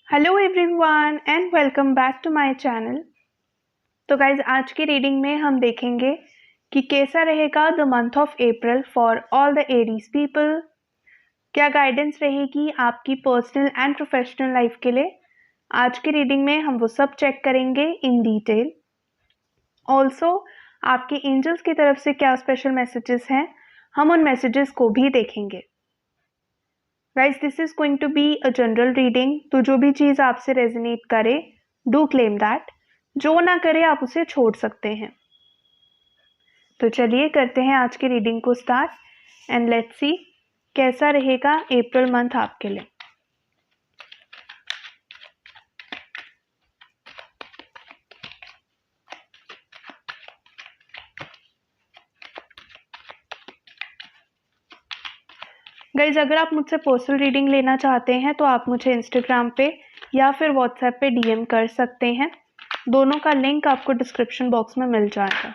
Hello everyone and welcome back to my channel. तो guys आज की रीडिंग में हम देखेंगे कि कैसा रहेगा the month of April for all the Aries people. क्या गाइडेंस रहेगी आपकी पर्सनल एंड प्रोफेशनल लाइफ के लिए। आज की रीडिंग में हम वो सब चेक करेंगे इन डिटेल। ऑल्सो आपके एंजल्स की तरफ से क्या स्पेशल मैसेजेस हैं, हम उन मैसेजेस को भी देखेंगे। Guys this is going to be a general reading, तो जो भी चीज आपसे रेजोनेट करे डू क्लेम दैट, जो ना करे आप उसे छोड़ सकते हैं। तो चलिए करते हैं आज की रीडिंग को स्टार्ट एंड लेट्स सी कैसा रहेगा अप्रैल मंथ आपके लिए। गाइज अगर आप मुझसे पर्सनल रीडिंग लेना चाहते हैं तो आप मुझे इंस्टाग्राम पे या फिर व्हाट्सएप पे डीएम कर सकते हैं। दोनों का लिंक आपको डिस्क्रिप्शन बॉक्स में मिल जाएगा।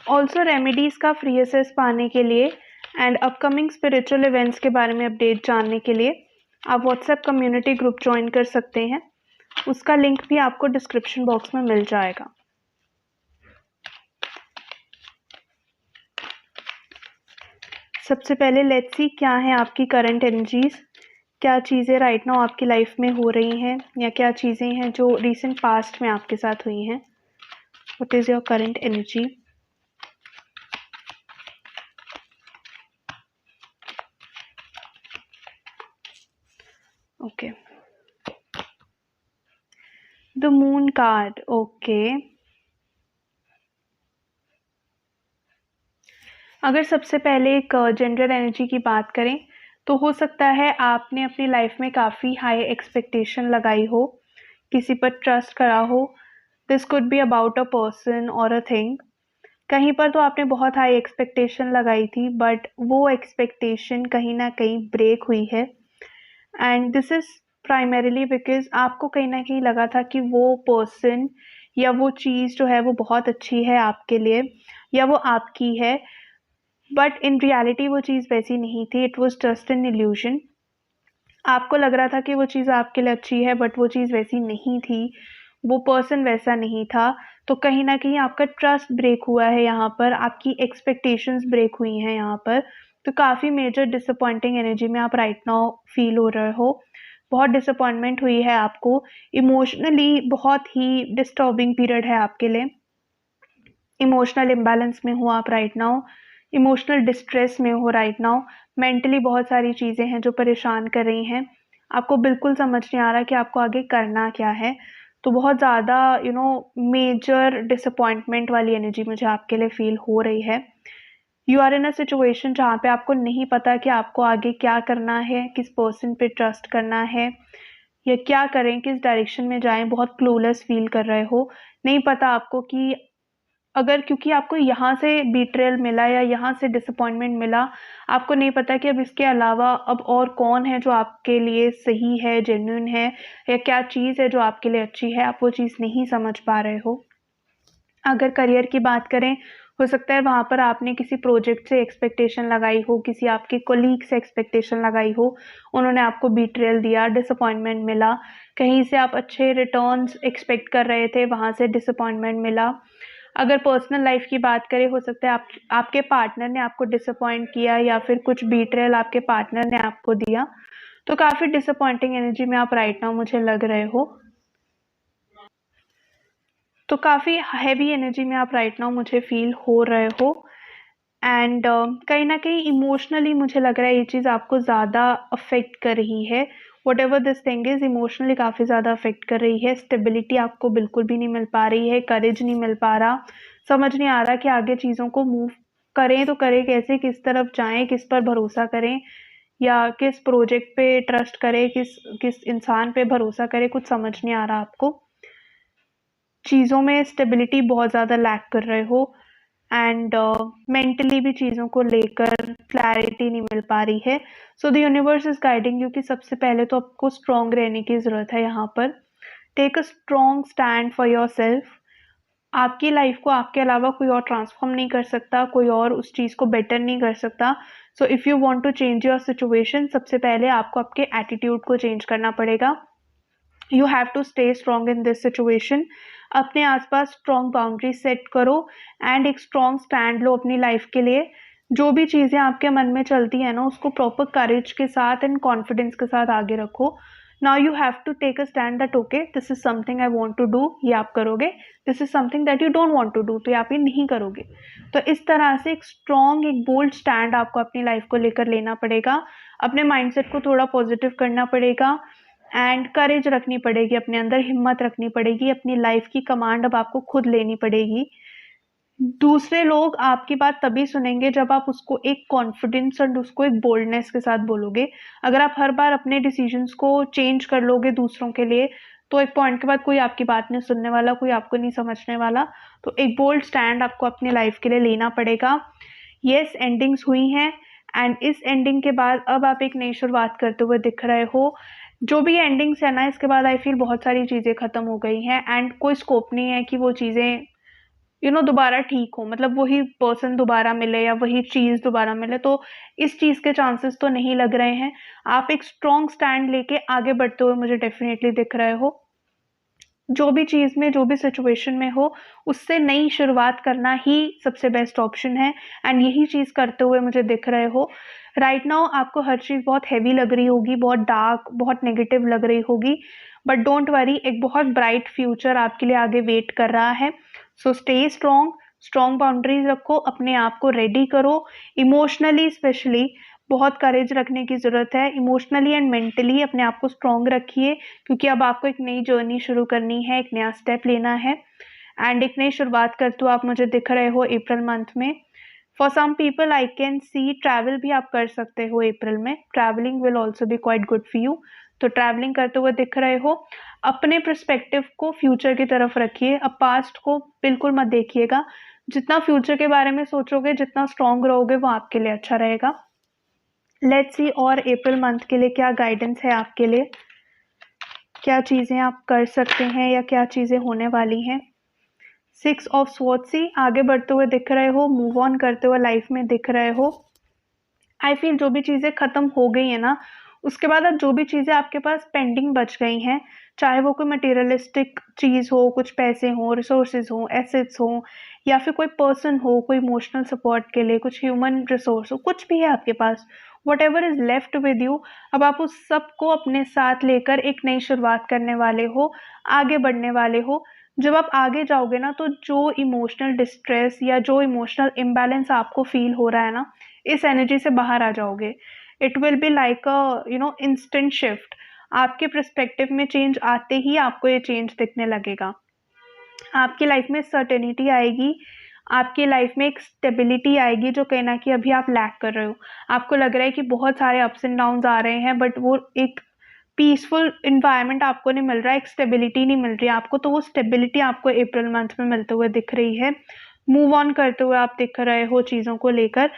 ऑल्सो रेमेडीज का फ्री एसेस पाने के लिए एंड अपकमिंग स्पिरिचुअल इवेंट्स के बारे में अपडेट जानने के लिए आप व्हाट्सएप कम्युनिटी ग्रुप ज्वाइन कर सकते हैं। उसका लिंक भी आपको डिस्क्रिप्शन बॉक्स में मिल जाएगा। सबसे पहले लेट्स सी क्या है आपकी करंट एनर्जीज, क्या चीज़ें राइट नाउ आपकी लाइफ में हो रही हैं या क्या चीज़ें हैं जो रिसेंट पास्ट में आपके साथ हुई हैं। What is your current energy. Okay, the moon card. Okay, अगर सबसे पहले एक जेंडर एनर्जी की बात करें तो हो सकता है आपने अपनी लाइफ में काफ़ी हाई एक्सपेक्टेशन लगाई हो, किसी पर ट्रस्ट करा हो। This could be about a person और अ थिंग। कहीं पर तो आपने बहुत हाई एक्सपेक्टेशन लगाई थी बट वो एक्सपेक्टेशन कहीं ना कहीं ब्रेक हुई है and this is primarily because आपको कहीं ना कहीं लगा था कि वो पर्सन या वो चीज़ जो है वो बहुत अच्छी है आपके लिए या वो आपकी है, बट इन रियलिटी वो चीज़ वैसी नहीं थी। It was just an illusion. आपको लग रहा था कि वो चीज़ आपके लिए अच्छी है बट वो चीज़ वैसी नहीं थी, वो पर्सन वैसा नहीं था। तो कहीं ना कहीं आपका ट्रस्ट ब्रेक हुआ है यहाँ पर, आपकी एक्सपेक्टेशंस ब्रेक हुई हैं यहाँ पर। तो काफ़ी मेजर डिसअपॉइंटिंग एनर्जी में आप राइट नाउ फील हो रहे हो। बहुत डिसअपॉइंटमेंट हुई है आपको, इमोशनली बहुत ही डिस्टर्बिंग पीरियड है आपके लिए। इमोशनल इम्बैलेंस में हो आप राइट नाउ, इमोशनल डिस्ट्रेस में हो राइट नाउ। मेंटली बहुत सारी चीज़ें हैं जो परेशान कर रही हैं। आपको बिल्कुल समझ नहीं आ रहा कि आपको आगे करना क्या है। तो बहुत ज़्यादा मेजर डिसअपॉइंटमेंट वाली एनर्जी मुझे आपके लिए फील हो रही है। You are in a situation जहाँ पे आपको नहीं पता कि आपको आगे क्या करना है, किस पर्सन पे ट्रस्ट करना है या क्या करें, किस डायरेक्शन में जाएं। बहुत क्लूलेस फील कर रहे हो, नहीं पता आपको कि अगर, क्योंकि आपको यहाँ से बीट्रेयल मिला या यहाँ से डिसअपॉइंटमेंट मिला, आपको नहीं पता कि अब इसके अलावा अब और कौन है जो आपके लिए सही है, जेन्युइन है, या क्या चीज़ है जो आपके लिए अच्छी है। आप वो चीज़ नहीं समझ पा रहे हो। अगर करियर की बात करें, हो सकता है वहाँ पर आपने किसी प्रोजेक्ट से एक्सपेक्टेशन लगाई हो, किसी आपके कोलीग से एक्सपेक्टेशन लगाई हो, उन्होंने आपको बीट्रेयल दिया, डिसअपॉइंटमेंट मिला। कहीं से आप अच्छे रिटर्न्स एक्सपेक्ट कर रहे थे, वहाँ से डिसअपॉइंटमेंट मिला। अगर पर्सनल लाइफ की बात करें, हो सकता है आपके पार्टनर ने आपको डिसअपॉइंट किया या फिर कुछ बीट्रेयल आपके पार्टनर ने आपको दिया। तो काफ़ी डिसअपॉइंटिंग एनर्जी में आप राइट नाउ मुझे लग रहे हो। तो काफ़ी हैवी एनर्जी में आप राइट नाउ मुझे फील हो रहे हो एंड कहीं ना कहीं इमोशनली मुझे लग रहा है ये चीज़ आपको ज़्यादा अफेक्ट कर रही है। What ever this thing is, emotionally काफ़ी ज़्यादा अफेक्ट कर रही है। स्टेबिलिटी आपको बिल्कुल भी नहीं मिल पा रही है, करेज नहीं मिल पा रहा, समझ नहीं आ रहा कि आगे चीज़ों को मूव करें तो करें कैसे, किस तरफ जाएं, किस पर भरोसा करें या किस प्रोजेक्ट पे ट्रस्ट करें, किस किस इंसान पे भरोसा करें, कुछ समझ नहीं आ रहा आपको। चीज़ों में स्टेबिलिटी बहुत ज़्यादा लैक कर रहे हो एंड मेंटली भी चीज़ों को लेकर क्लैरिटी नहीं मिल पा रही है। So the universe is guiding you कि सबसे पहले तो आपको स्ट्रॉन्ग रहने की ज़रूरत है यहाँ पर। Take a strong stand for yourself. आपकी लाइफ को आपके अलावा कोई और ट्रांसफॉर्म नहीं कर सकता, कोई और उस चीज़ को बेटर नहीं कर सकता। So if you want to change your situation, सबसे पहले आपको आपके एटीट्यूड को चेंज करना पड़ेगा। You have to stay strong in this situation. अपने आसपास स्ट्रॉन्ग बाउंड्री सेट करो एंड एक स्ट्रॉन्ग स्टैंड लो अपनी लाइफ के लिए। जो भी चीज़ें आपके मन में चलती हैं ना, उसको प्रॉपर करेज के साथ एंड कॉन्फिडेंस के साथ आगे रखो। Now you have to take a stand that okay, this is something I want to do, ये आप करोगे। This is something that you don't want to do, तो ये आप ये नहीं करोगे। तो इस तरह से एक स्ट्रॉन्ग, एक बोल्ड स्टैंड आपको अपनी लाइफ को लेकर लेना पड़ेगा। अपने माइंडसेट को थोड़ा पॉजिटिव करना पड़ेगा एंड करेज रखनी पड़ेगी, अपने अंदर हिम्मत रखनी पड़ेगी। अपनी लाइफ की कमांड अब आपको खुद लेनी पड़ेगी। दूसरे लोग आपकी बात तभी सुनेंगे जब आप उसको एक कॉन्फिडेंस और उसको एक बोल्डनेस के साथ बोलोगे। अगर आप हर बार अपने डिसीजंस को चेंज कर लोगे दूसरों के लिए, तो एक पॉइंट के बाद कोई आपकी बात नहीं सुनने वाला, कोई आपको नहीं समझने वाला। तो एक बोल्ड स्टैंड आपको अपनी लाइफ के लिए लेना पड़ेगा। येस, एंडिंग्स हुई हैं एंड इस एंडिंग के बाद अब आप एक नई शुरुआत करते हुए दिख रहे हो। जो भी एंडिंग्स है ना, इसके बाद आई फील बहुत सारी चीज़ें खत्म हो गई हैं एंड कोई स्कोप नहीं है कि वो चीज़ें दोबारा ठीक हो, मतलब वही पर्सन दोबारा मिले या वही चीज़ दोबारा मिले। तो इस चीज़ के चांसेस तो नहीं लग रहे हैं। आप एक स्ट्रॉन्ग स्टैंड लेके आगे बढ़ते हुए मुझे डेफिनेटली दिख रहे हो। जो भी चीज़ में, जो भी सिचुएशन में हो, उससे नई शुरुआत करना ही सबसे बेस्ट ऑप्शन है एंड यही चीज़ करते हुए मुझे दिख रहे हो। राइट नाउ आपको हर चीज़ बहुत हैवी लग रही होगी, बहुत डार्क, बहुत नेगेटिव लग रही होगी, बट डोंट वरी, एक बहुत ब्राइट फ्यूचर आपके लिए आगे वेट कर रहा है। So stay strong, strong boundaries रखो, अपने आप को रेडी करो। इमोशनली स्पेशली बहुत करेज रखने की ज़रूरत है। इमोशनली एंड मेंटली अपने आप को स्ट्रॉन्ग रखिए, क्योंकि अब आपको एक नई जर्नी शुरू करनी है, एक नया स्टेप लेना है एंड एक नई शुरुआत करते हुए आप मुझे दिख रहे हो अप्रैल मंथ में। For some people I can see travel भी आप कर सकते हो अप्रैल में। Travelling will also be quite good for you. तो ट्रैवलिंग करते हुए दिख रहे हो। अपने पर्सपेक्टिव को फ्यूचर की तरफ रखिए, अब पास्ट को बिल्कुल मत देखिएगा। जितना फ्यूचर के बारे में सोचोगे, जितना स्ट्रॉन्ग रहोगे, वो आपके लिए अच्छा रहेगा। लेट्स सी और अप्रैल मंथ के लिए क्या गाइडेंस है आपके लिए, क्या चीज़ें आप कर सकते हैं या क्या चीज़ें होने वाली हैं। 6 ऑफ स्वॉर्ड्स, आगे बढ़ते हुए दिख रहे हो, मूव ऑन करते हुए लाइफ में दिख रहे हो। आई फील जो भी चीज़ें ख़त्म हो गई हैं ना, उसके बाद अब जो भी चीज़ें आपके पास पेंडिंग बच गई हैं, चाहे वो कोई मटेरियलिस्टिक चीज़ हो, कुछ पैसे हों, रिसोर्सेज हों, एसेट्स हों, या फिर कोई पर्सन हो, कोई इमोशनल सपोर्ट के लिए कुछ ह्यूमन रिसोर्स हो, कुछ भी है आपके पास, whatever is left with you, अब आप उस सब को अपने साथ लेकर एक नई शुरुआत करने वाले हो, आगे बढ़ने वाले हो। जब आप आगे जाओगे ना, तो जो इमोशनल डिस्ट्रेस या जो इमोशनल इम्बैलेंस आपको फील हो रहा है ना, इस एनर्जी से बाहर आ जाओगे। It will be like a instant shift. आपके पर्सपेक्टिव में चेंज आते ही आपको ये चेंज दिखने लगेगा। आपकी लाइफ में सर्टेनिटी आएगी, आपकी लाइफ में एक स्टेबिलिटी आएगी जो कहीं ना कहीं अभी आप लैक कर रहे हो। आपको लग रहा है कि बहुत सारे अप्स एंड डाउन्स आ रहे हैं, बट वो एक पीसफुल इन्वायरमेंट आपको नहीं मिल रहा है, एक स्टेबिलिटी नहीं मिल रही है आपको। तो वो स्टेबिलिटी आपको अप्रैल मंथ में मिलते हुए दिख रही है। मूव ऑन करते हुए आप दिख रहे हो चीज़ों को लेकर।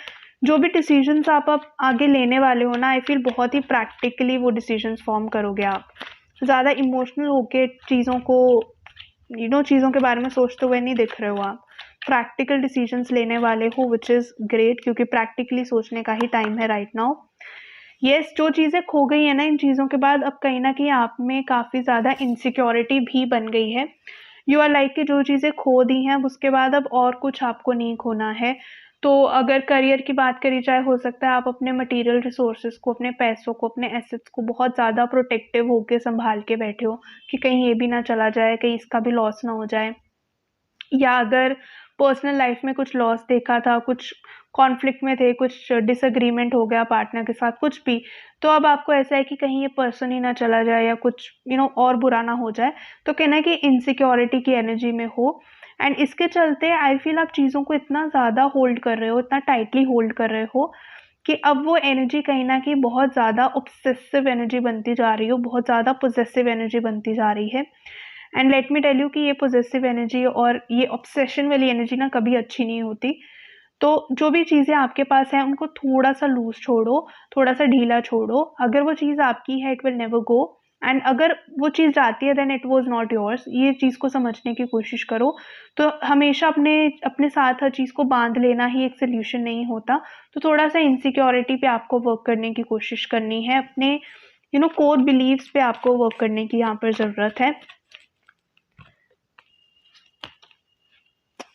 जो भी डिसीजंस आप अब आगे लेने वाले हो ना, आई फील बहुत ही प्रैक्टिकली वो डिसीजंस फॉर्म करोगे आप। ज़्यादा इमोशनल होके चीज़ों को चीज़ों के बारे में सोचते हुए नहीं दिख रहे हो आप। प्रैक्टिकल डिसीजंस लेने वाले हो, विच इज़ ग्रेट, क्योंकि प्रैक्टिकली सोचने का ही टाइम है राइट नाउ। येस, जो चीज़ें खो गई है ना, इन चीज़ों के बाद अब कहीं ना कहीं आप में काफ़ी ज़्यादा इनसिक्योरिटी भी बन गई है। यू आर लाइक कि जो चीज़ें खो दी हैं, अब उसके बाद अब और कुछ आपको नहीं खोना है। तो अगर करियर की बात करी जाए, हो सकता है आप अपने मटेरियल रिसोर्सेज को, अपने पैसों को, अपने एसेट्स को बहुत ज़्यादा प्रोटेक्टिव होकर संभाल के बैठे हो कि कहीं ये भी ना चला जाए, कहीं इसका भी लॉस ना हो जाए। या अगर पर्सनल लाइफ में कुछ लॉस देखा था, कुछ कॉन्फ्लिक्ट में थे, कुछ डिसएग्रीमेंट हो गया पार्टनर के साथ, कुछ भी, तो अब आपको ऐसा है कि कहीं ये पर्सन ही ना चला जाए या कुछ और बुरा ना हो जाए। तो कहना है कि इनसिक्योरिटी की एनर्जी में हो एंड इसके चलते आई फील आप चीज़ों को इतना ज़्यादा होल्ड कर रहे हो, इतना टाइटली होल्ड कर रहे हो कि अब वो एनर्जी कहीं ना कहीं बहुत ज़्यादा ऑब्सेसिव एनर्जी बनती जा रही हो, बहुत ज़्यादा पोजेसिव एनर्जी बनती जा रही है। And let me tell you कि ये पॉजिटिव एनर्जी और ये ऑब्सेशन वाली एनर्जी ना कभी अच्छी नहीं होती। तो जो भी चीज़ें आपके पास हैं, उनको थोड़ा सा लूज छोड़ो, थोड़ा सा ढीला छोड़ो। अगर वो चीज़ आपकी है, it will never go. And अगर वो चीज़ जाती है then it was not yours, ये चीज़ को समझने की कोशिश करो। तो हमेशा अपने अपने साथ हर चीज़ को बांध लेना ही एक सोल्यूशन नहीं होता। तो थोड़ा सा इनसिक्योरिटी पे आपको वर्क करने की कोशिश करनी है, अपने कोर बिलीव्स पे आपको वर्क करने की यहाँ पर ज़रूरत है।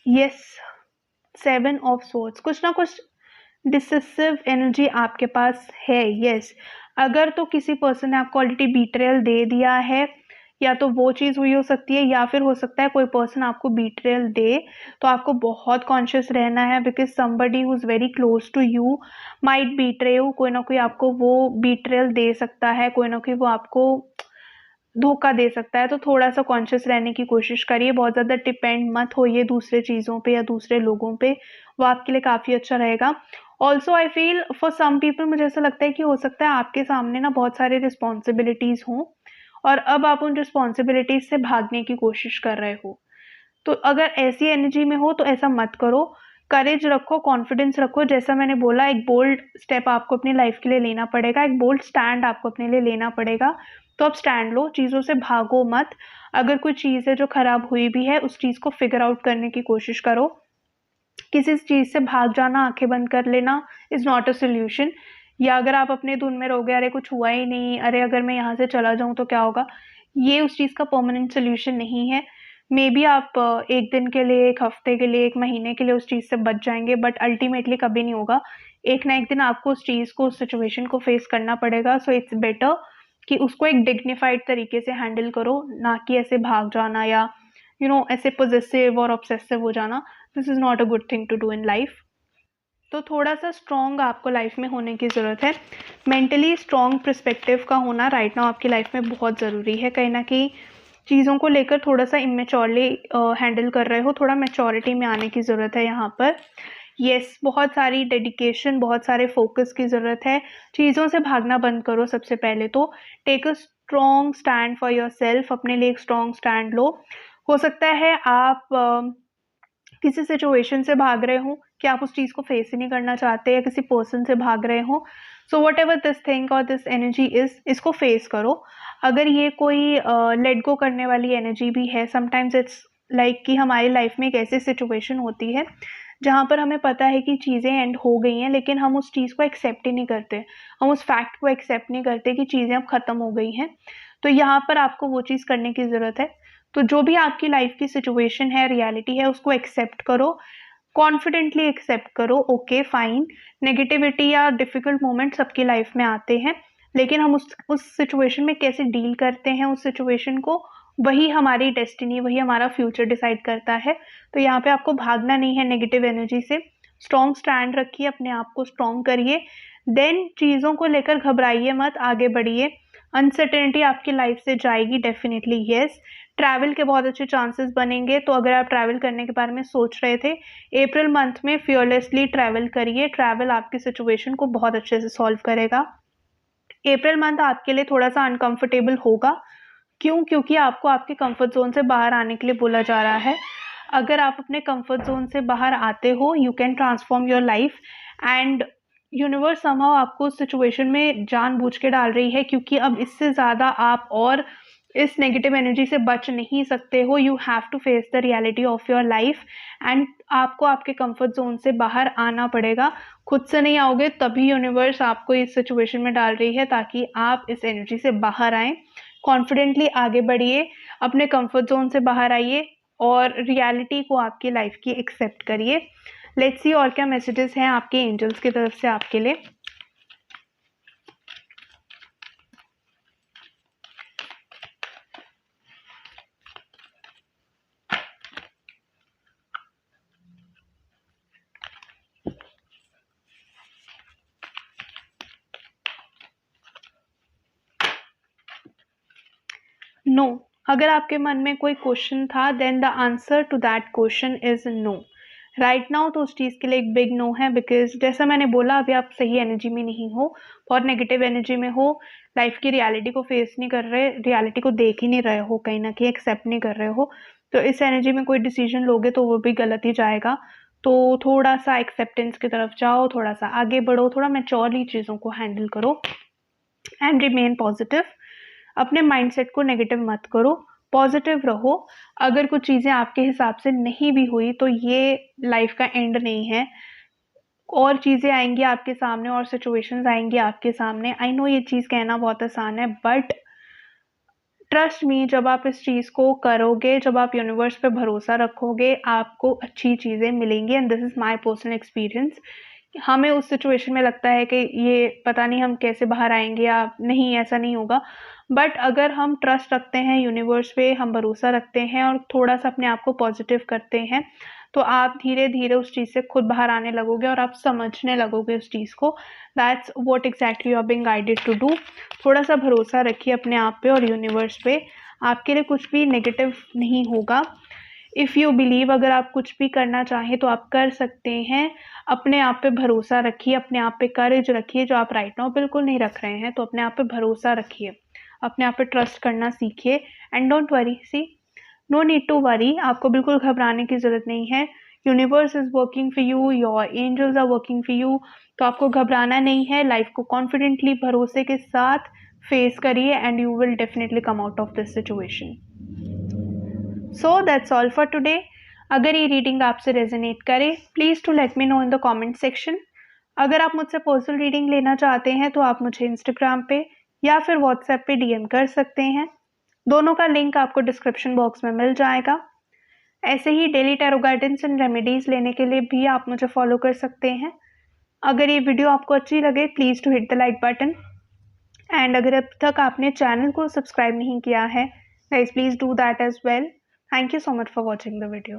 यस, 7 ऑफ सोर्ड्स, कुछ ना कुछ डिसिसिव एनर्जी आपके पास है। यस, अगर तो किसी पर्सन ने आपको ऑलरेडी बीट्रेयल दे दिया है, या तो वो चीज़ हुई हो सकती है, या फिर हो सकता है कोई पर्सन आपको बीट्रेयल दे, तो आपको बहुत कॉन्शियस रहना है, because somebody who is very close to you might betray you. कोई ना कोई आपको वो बीट्रेयल दे सकता है, कोई ना कोई वो आपको धोखा दे सकता है। तो थोड़ा सा कॉन्शियस रहने की कोशिश करिए, बहुत ज़्यादा डिपेंड मत होइए दूसरे चीज़ों पे या दूसरे लोगों पे, वो आपके लिए काफ़ी अच्छा रहेगा। Also I feel for some people, मुझे ऐसा लगता है कि हो सकता है आपके सामने ना बहुत सारे रिस्पॉन्सिबिलिटीज़ हों, और अब आप उन रिस्पॉन्सिबिलिटीज़ से भागने की कोशिश कर रहे हो। तो अगर ऐसी एनर्जी में हो तो ऐसा मत करो, करेज रखो, कॉन्फिडेंस रखो। जैसा मैंने बोला, एक बोल्ड स्टेप आपको अपनी लाइफ के लिए लेना पड़ेगा, एक बोल्ड स्टैंड आपको अपने लिए लेना पड़ेगा। तो आप स्टैंड लो, चीज़ों से भागो मत। अगर कोई चीज़ है जो खराब हुई भी है, उस चीज़ को फिगर आउट करने की कोशिश करो। किसी चीज़ से भाग जाना, आंखें बंद कर लेना इज़ नॉट अ सोल्यूशन। या अगर आप अपने धुन में रहोगे, अरे कुछ हुआ ही नहीं, अरे अगर मैं यहाँ से चला जाऊँ तो क्या होगा, ये उस चीज़ का परमानेंट सोल्यूशन नहीं है। मे बी आप 1 दिन के लिए, 1 हफ्ते के लिए, 1 महीने के लिए उस चीज़ से बच जाएँगे, बट अल्टीमेटली कभी नहीं होगा। एक ना एक दिन आपको उस चीज़ को, उस सिचुएशन को फेस करना पड़ेगा। सो इट्स बेटर कि उसको एक डिग्निफाइड तरीके से हैंडल करो, ना कि ऐसे भाग जाना या ऐसे पॉसेसिव और ऑब्सेसिव हो जाना। This is not a good thing to do in life. तो थोड़ा सा स्ट्रॉन्ग आपको लाइफ में होने की ज़रूरत है। मेंटली स्ट्रॉन्ग पर्सपेक्टिव का होना राइट नाउ आपकी लाइफ में बहुत ज़रूरी है। कहीं ना कहीं चीज़ों को लेकर थोड़ा सा इमेच्योरली हैंडल कर रहे हो, थोड़ा मैच्योरिटी में आने की ज़रूरत है यहाँ पर। यस, बहुत सारी डेडिकेशन, बहुत सारे फोकस की ज़रूरत है। चीज़ों से भागना बंद करो। सबसे पहले तो take a strong stand for yourself, अपने लिए एक स्ट्रॉन्ग स्टैंड लो। हो सकता है आप किसी सिचुएशन से भाग रहे हो कि आप उस चीज़ को फेस ही नहीं करना चाहते, या किसी पर्सन से भाग रहे हो। So what ever this thing और दिस एनर्जी इज, इसको फेस करो। अगर ये कोई लेट गो करने वाली एनर्जी भी है, समटाइम्स इट्स लाइक कि हमारी लाइफ में एक ऐसी सिचुएशन होती है जहाँ पर हमें पता है कि चीज़ें एंड हो गई हैं, लेकिन हम उस चीज़ को एक्सेप्ट ही नहीं करते, हम उस फैक्ट को एक्सेप्ट नहीं करते कि चीज़ें अब ख़त्म हो गई हैं। तो यहाँ पर आपको वो चीज़ करने की ज़रूरत है। तो जो भी आपकी लाइफ की सिचुएशन है, रियलिटी है, उसको एक्सेप्ट करो, कॉन्फिडेंटली एक्सेप्ट करो। ओके फाइन, नेगेटिविटी या डिफिकल्ट मोमेंट सबकी लाइफ में आते हैं, लेकिन हम उस सिचुएशन में कैसे डील करते हैं उस सिचुएशन को, वही हमारी डेस्टिनी, वही हमारा फ्यूचर डिसाइड करता है। तो यहाँ पे आपको भागना नहीं है नेगेटिव एनर्जी से। स्ट्रॉन्ग स्टैंड रखिए, अपने आप को स्ट्रॉन्ग करिए। देन चीज़ों को लेकर घबराइए मत, आगे बढ़िए। अनसर्टेनिटी आपकी लाइफ से जाएगी डेफिनेटली। यस, ट्रैवल के बहुत अच्छे चांसेस बनेंगे। तो अगर आप ट्रैवल करने के बारे में सोच रहे थे, अप्रैल मंथ में फियरलेसली ट्रैवल करिए। ट्रैवल आपकी सिचुएशन को बहुत अच्छे से सॉल्व करेगा। अप्रैल मंथ आपके लिए थोड़ा सा अनकंफर्टेबल होगा। क्यों? क्योंकि आपको आपके कंफर्ट जोन से बाहर आने के लिए बोला जा रहा है। अगर आप अपने कंफर्ट जोन से बाहर आते हो, you can transform your life, and universe somehow आपको उस सिचुएशन में जानबूझ के डाल रही है, क्योंकि अब इससे ज़्यादा आप और इस नेगेटिव एनर्जी से बच नहीं सकते हो। You have to face the reality of your life, and आपको आपके कंफर्ट जोन से बाहर आना पड़ेगा। खुद से नहीं आओगे, तभी यूनिवर्स आपको इस सिचुएशन में डाल रही है, ताकि आप इस एनर्जी से बाहर आएँ। कॉन्फिडेंटली आगे बढ़िए, अपने कंफर्ट जोन से बाहर आइए, और रियलिटी को आपकी लाइफ की एक्सेप्ट करिए। लेट्स सी और क्या मैसेजेस हैं आपके एंजल्स की तरफ से आपके लिए। नो, अगर आपके मन में कोई क्वेश्चन था, then the answer to that question is no. Right now तो उस चीज़ के लिए एक बिग नो है, बिकॉज जैसा मैंने बोला, अभी आप सही एनर्जी में नहीं हो, बहुत नेगेटिव एनर्जी में हो, लाइफ की रियलिटी को फेस नहीं कर रहे, रियलिटी को देख ही नहीं रहे हो, कहीं ना कहीं एक्सेप्ट नहीं कर रहे हो। तो इस एनर्जी में कोई डिसीजन लोगे तो वो भी गलत ही जाएगा। तो थोड़ा सा एक्सेप्टेंस की तरफ जाओ, थोड़ा सा आगे बढ़ो, थोड़ा मैच्योरली चीज़ों को हैंडल करो, एंड रिमेन पॉजिटिव। अपने माइंडसेट को नेगेटिव मत करो, पॉजिटिव रहो। अगर कुछ चीज़ें आपके हिसाब से नहीं भी हुई तो ये लाइफ का एंड नहीं है, और चीज़ें आएंगी आपके सामने और सिचुएशंस आएंगी आपके सामने। आई नो ये चीज़ कहना बहुत आसान है, बट ट्रस्ट मी, जब आप इस चीज़ को करोगे, जब आप यूनिवर्स पे भरोसा रखोगे, आपको अच्छी चीज़ें मिलेंगी। And this is my personal experience. हमें उस सिचुएशन में लगता है कि ये पता नहीं हम कैसे बाहर आएंगे या नहीं, ऐसा नहीं होगा, बट अगर हम ट्रस्ट रखते हैं यूनिवर्स पे, हम भरोसा रखते हैं और थोड़ा सा अपने आप को पॉजिटिव करते हैं, तो आप धीरे धीरे उस चीज़ से खुद बाहर आने लगोगे और आप समझने लगोगे उस चीज़ को। That's what exactly you are being guided to do. थोड़ा सा भरोसा रखिए अपने आप पे और यूनिवर्स पे, आपके लिए कुछ भी नेगेटिव नहीं होगा। इफ़ यू बिलीव, अगर आप कुछ भी करना चाहें तो आप कर सकते हैं। अपने आप पे भरोसा रखिए, अपने आप पे करेज रखिए, जो आप राइट नाउ बिल्कुल नहीं रख रहे हैं, तो अपने आप पे भरोसा रखिए, अपने आप पे ट्रस्ट करना सीखिए। And don't worry, see, no need to worry, आपको बिल्कुल घबराने की ज़रूरत नहीं है। Universe is working for you, your angels are working for you. तो आपको घबराना नहीं है, लाइफ को कॉन्फिडेंटली, भरोसे के साथ फेस करिए and you will definitely come out of this situation. So that's all for today. अगर ये रीडिंग आपसे रेजोनेट करे, please to let me know in the comment section. अगर आप मुझसे पर्सनल रीडिंग लेना चाहते हैं तो आप मुझे इंस्टाग्राम पे या फिर व्हाट्सएप पे डीएम कर सकते हैं। दोनों का लिंक आपको डिस्क्रिप्शन बॉक्स में मिल जाएगा। ऐसे ही daily tarot guidance and remedies लेने के लिए भी आप मुझे फॉलो कर सकते हैं। अगर ये वीडियो आपको अच्छी लगे, please to hit the like button. And अगर अब तक आपने चैनल को सब्सक्राइब नहीं किया है, guys please do that as well. Thank you so much for watching the video.